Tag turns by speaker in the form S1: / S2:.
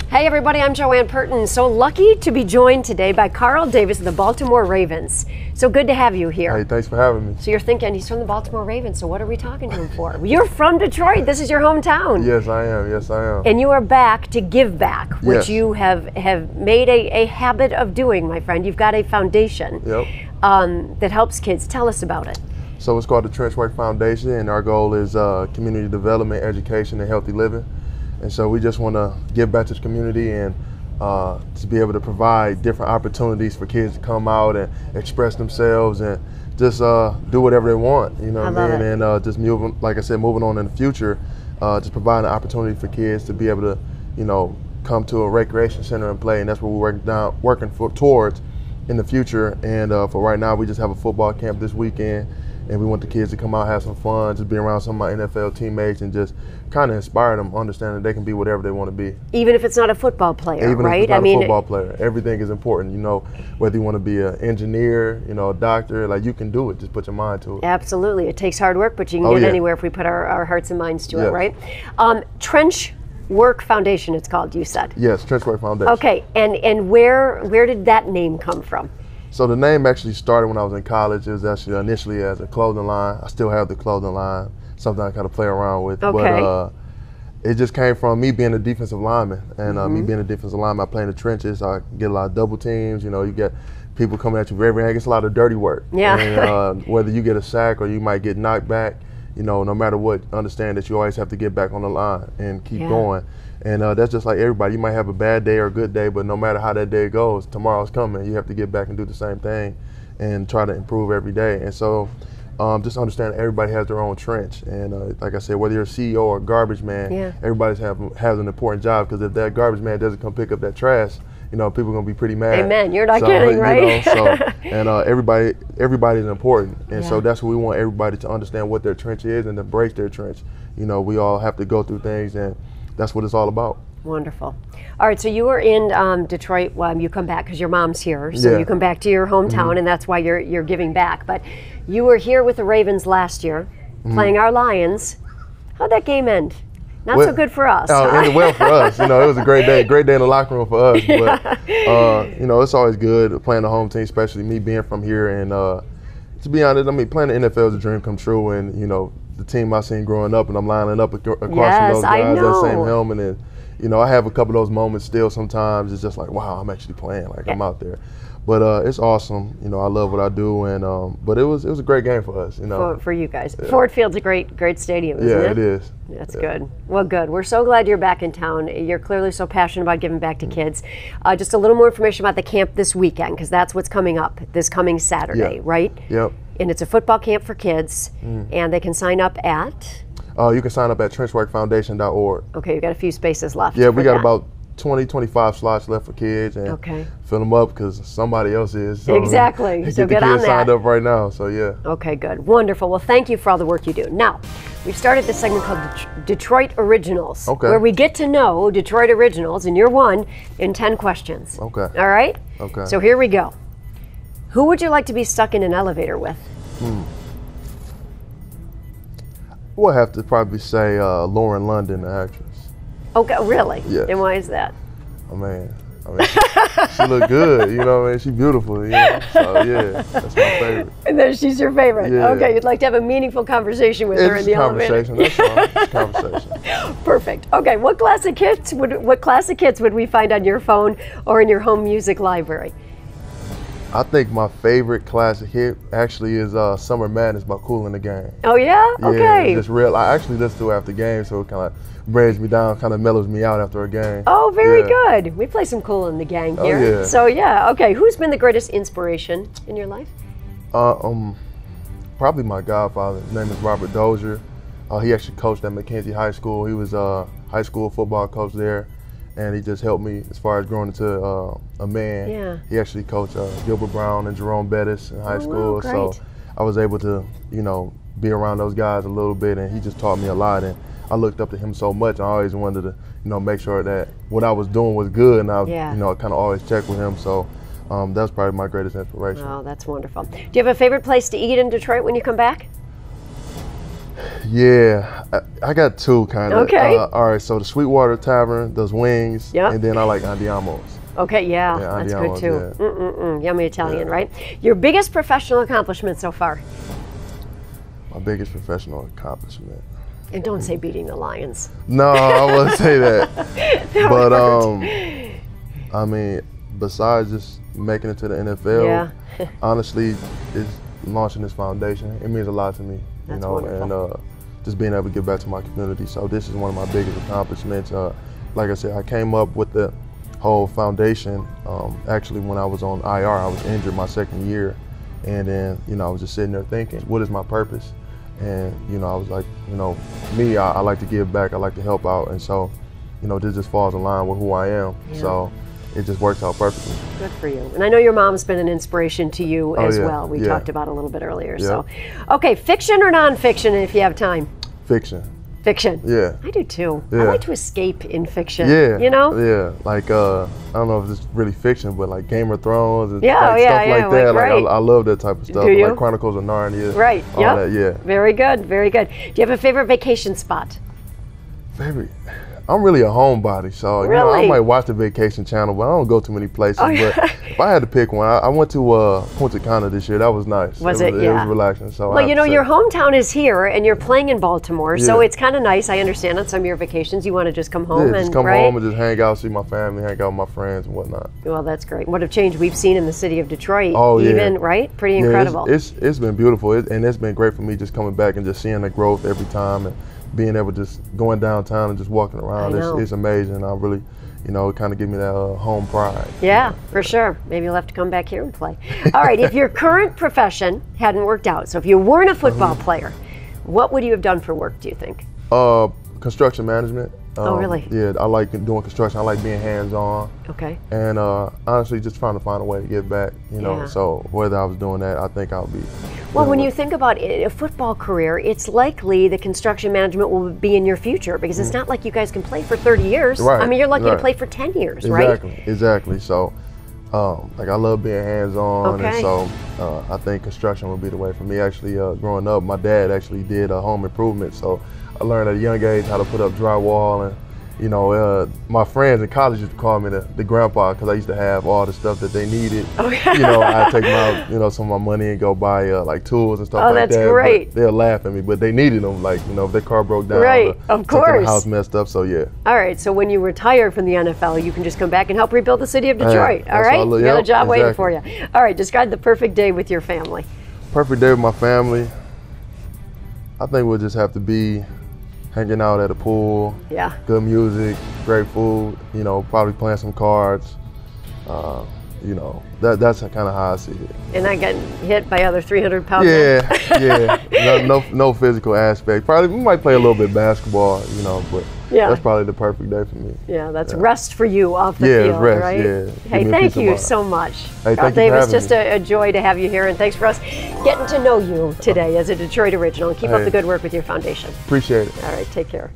S1: Hey everybody, I'm JoAnne Purton. So lucky to be joined today by Carl Davis of the Baltimore Ravens. So good to have you here.
S2: Hey, thanks for having me.
S1: So you're thinking, he's from the Baltimore Ravens, so what are we talking to him for? You're from Detroit. This is your hometown.
S2: Yes, I am. Yes, I am.
S1: And you are back to give back, which
S2: Yes.
S1: you have made a habit of doing, my friend. You've got a foundation that helps kids. Tell us about it.
S2: So it's called the Trenchwork Foundation, and our goal is community development, education, and healthy living. And so we just want to give back to the community and to be able to provide different opportunities for kids to come out and express themselves and just do whatever they want, you know what I mean? And just moving, like I said, moving on in the future, just provide an opportunity for kids to be able to, you know, come to a recreation center and play, and that's what we're working towards in the future. And for right now, we just have a football camp this weekend, and we want the kids to come out, have some fun, just be around some of my NFL teammates and just kind of inspire them, understand that they can be whatever they want to be.
S1: Even if it's not a football player,
S2: Even
S1: right?
S2: if it's not a football player. Everything is important, you know, whether you want to be an engineer, you know, a doctor, like you can do it, just put your mind to it.
S1: Absolutely. It takes hard work, but you can get anywhere if we put our hearts and minds to it, right? Trenchwork Foundation, it's called, you said.
S2: Yes, Trenchwork Foundation.
S1: Okay, and where did that name come from?
S2: So the name actually started when I was in college. It was actually initially as a clothing line. I still have the clothing line, something I kind of play around with.
S1: Okay.
S2: But it just came from me being a defensive lineman. And me being a defensive lineman, I play in the trenches. I get a lot of double teams. You know, you get people coming at you very angle. It's a lot of dirty work.
S1: Yeah.
S2: And whether you get a sack or you might get knocked back, you know, no matter what, understand that you always have to get back on the line and keep going. And that's just like everybody. You might have a bad day or a good day, but no matter how that day goes, tomorrow's coming. You have to get back and do the same thing and try to improve every day. And so just understand everybody has their own trench. And like I said, whether you're a CEO or a garbage man, everybody has an important job, because if that garbage man doesn't come pick up that trash, you know, people are going to be pretty mad.
S1: Amen. You're not kidding, right?
S2: You know, and everybody is important. And so that's what we want everybody to understand, what their trench is and embrace their trench. You know, we all have to go through things, and that's what it's all about.
S1: Wonderful. All right, so you were in Detroit. Well, you come back because your mom's here, so you come back to your hometown, and that's why you're giving back. But you were here with the Ravens last year, playing our Lions. How'd that game end? Not so good for us.
S2: It ended well for us. You know, it was a great day in the locker room for us. But you know, it's always good playing the home team, especially me being from here. And to be honest, I mean, playing the NFL is a dream come true. And you know, the team I seen growing up, and I'm lining up across from those guys, that same helmet, and you know, I have a couple of those moments still. Sometimes it's just like, wow, I'm actually playing, like I'm out there. But it's awesome. You know, I love what I do, and but it was a great game for us. You know,
S1: for you guys. Ford Field's a great stadium, isn't it?
S2: Yeah, it is.
S1: That's good. Well, good. We're so glad you're back in town. You're clearly so passionate about giving back to kids. Just a little more information about the camp this weekend, because that's what's coming up this coming Saturday, right?
S2: Yep.
S1: And it's a football camp for kids, and they can sign up at?
S2: You can sign up at trenchworkfoundation.org.
S1: Okay, you've got a few spaces left.
S2: Yeah, we got about 25 slots left for kids, and fill them up because somebody else is. So
S1: exactly. So
S2: get
S1: on that.
S2: Signed up right now. So yeah.
S1: Okay, good, wonderful. Well, thank you for all the work you do. Now, we've started this segment called Detroit Originals, where we get to know Detroit Originals, and you're one in 10 questions.
S2: Okay.
S1: All right.
S2: Okay.
S1: So here we go. Who would you like to be stuck in an elevator with?
S2: We'll have to probably say Lauren London, the actress.
S1: Okay, really?
S2: Yeah.
S1: And why is that?
S2: I mean, she look good, you know what I mean? She's beautiful, you know? So yeah, that's my favorite.
S1: And then she's your favorite.
S2: Yeah.
S1: Okay, you'd like to have a meaningful conversation with her in the elevator.
S2: That's all. It's a conversation.
S1: Perfect. Okay, what classic hits would we find on your phone or in your home music library?
S2: I think my favorite classic hit actually is Summer Madness by Kool and the Gang.
S1: Oh yeah? Okay.
S2: Yeah, it's just real. I actually listen to it after games, so it kind of brings me down, kind of mellows me out after a game.
S1: Oh, very good. We play some Kool and the Gang here.
S2: Oh, yeah.
S1: So yeah, okay. Who's been the greatest inspiration in your life?
S2: Probably my godfather. His name is Robert Dozier. He actually coached at McKenzie High School. He was a high school football coach there, and he just helped me as far as growing into a man.
S1: Yeah.
S2: He actually coached Gilbert Brown and Jerome Bettis in high school.
S1: Wow,
S2: so I was able to, you know, be around those guys a little bit, and he just taught me a lot. And I looked up to him so much. I always wanted to, you know, make sure that what I was doing was good, and I, you know, kind of always check with him. So that's probably my greatest inspiration.
S1: Oh, that's wonderful. Do you have a favorite place to eat in Detroit when you come back?
S2: Yeah, I got two kind of.
S1: Okay.
S2: All right, so the Sweetwater Tavern does wings, and then I like Andiamo's.
S1: Okay, yeah, that's good too. Yeah. Yummy Italian, right? Your biggest professional accomplishment so far?
S2: My biggest professional accomplishment.
S1: And don't say beating the Lions.
S2: No, I wouldn't say that. But I mean, besides just making it to the NFL, honestly, it's launching this foundation. It means a lot to me,
S1: That's wonderful.
S2: and just being able to give back to my community. So this is one of my biggest accomplishments. Like I said, I came up with the whole foundation actually when I was on IR. I was injured my second year, and then I was just sitting there thinking, what is my purpose? And I was like, me, I like to give back, I like to help out, and so this just falls in line with who I am. So it just works out perfectly. Good
S1: for you. And I know your mom's been an inspiration to you as well. We talked about it a little bit earlier. So, okay, fiction or nonfiction if you have time?
S2: Fiction.
S1: Fiction.
S2: Yeah.
S1: I do too.
S2: Yeah.
S1: I like to escape in fiction.
S2: Yeah.
S1: Yeah.
S2: Like I don't know if it's really fiction, but like Game of Thrones and
S1: stuff
S2: like that. Like I love that type of stuff.
S1: Do you?
S2: Like Chronicles of Narnia.
S1: Right.
S2: All that. Yeah.
S1: Very good. Very good. Do you have a favorite vacation spot?
S2: Favorite? I'm really a homebody, so I might watch the Vacation Channel, but I don't go too many places. But if I had to pick one, I went to Punta Cana this year. That was nice.
S1: Was it?
S2: It was relaxing. So
S1: well, your hometown is here, and you're playing in Baltimore, so it's kind of nice. I understand on some of your vacations you want to just come home
S2: just come home and just hang out, see my family, hang out with my friends and whatnot.
S1: Well, that's great. What a change we've seen in the city of Detroit.
S2: Oh,
S1: right? Pretty incredible.
S2: It's been beautiful, and it's been great for me just coming back and just seeing the growth every time, and being able to just going downtown and just walking around. It's amazing. I really, it kind of gives me that home pride.
S1: Yeah, for sure. Maybe you'll have to come back here and play. All right, if your current profession hadn't worked out, so if you weren't a football player, what would you have done for work, do you think?
S2: Construction management.
S1: Oh, really?
S2: Yeah, I like doing construction. I like being hands-on.
S1: Okay.
S2: And honestly, just trying to find a way to give back, So whether I was doing that, I think I'll be.
S1: Well, when you think about a football career, it's likely the construction management will be in your future because it's not like you guys can play for 30 years.
S2: Right.
S1: I mean, you're lucky to play for 10 years, right?
S2: Exactly. So, like I love being hands-on, and so I think construction would be the way for me. Actually, growing up, my dad actually did home improvement, so I learned at a young age how to put up drywall, and my friends in college used to call me the grandpa because I used to have all the stuff that they needed. I'd take my some of my money and go buy like tools and stuff like that.
S1: Oh, that's great.
S2: But they'll laugh at me, but they needed them. Like if their car broke down,
S1: right? Of course.
S2: The house messed up. So yeah.
S1: All right. So when you retire from the NFL, you can just come back and help rebuild the city of Detroit. All right. You got a job waiting for you. All right. Describe the perfect day with your family.
S2: Perfect day with my family. I think we'll just have to be hanging out at a pool, good music, great food, probably playing some cards. That's kind of how I see it.
S1: And not getting hit by other 300-pound
S2: men. No physical aspect. Probably we might play a little bit basketball, but that's probably the perfect day for me.
S1: Yeah, that's rest for you off the field,
S2: rest,
S1: right?
S2: Yeah.
S1: Hey, thank you so much.
S2: Hey, thank you for having me.
S1: It was just a joy to have you here, and thanks for us getting to know you today as a Detroit original. Keep up the good work with your foundation.
S2: Appreciate it.
S1: All right, take care.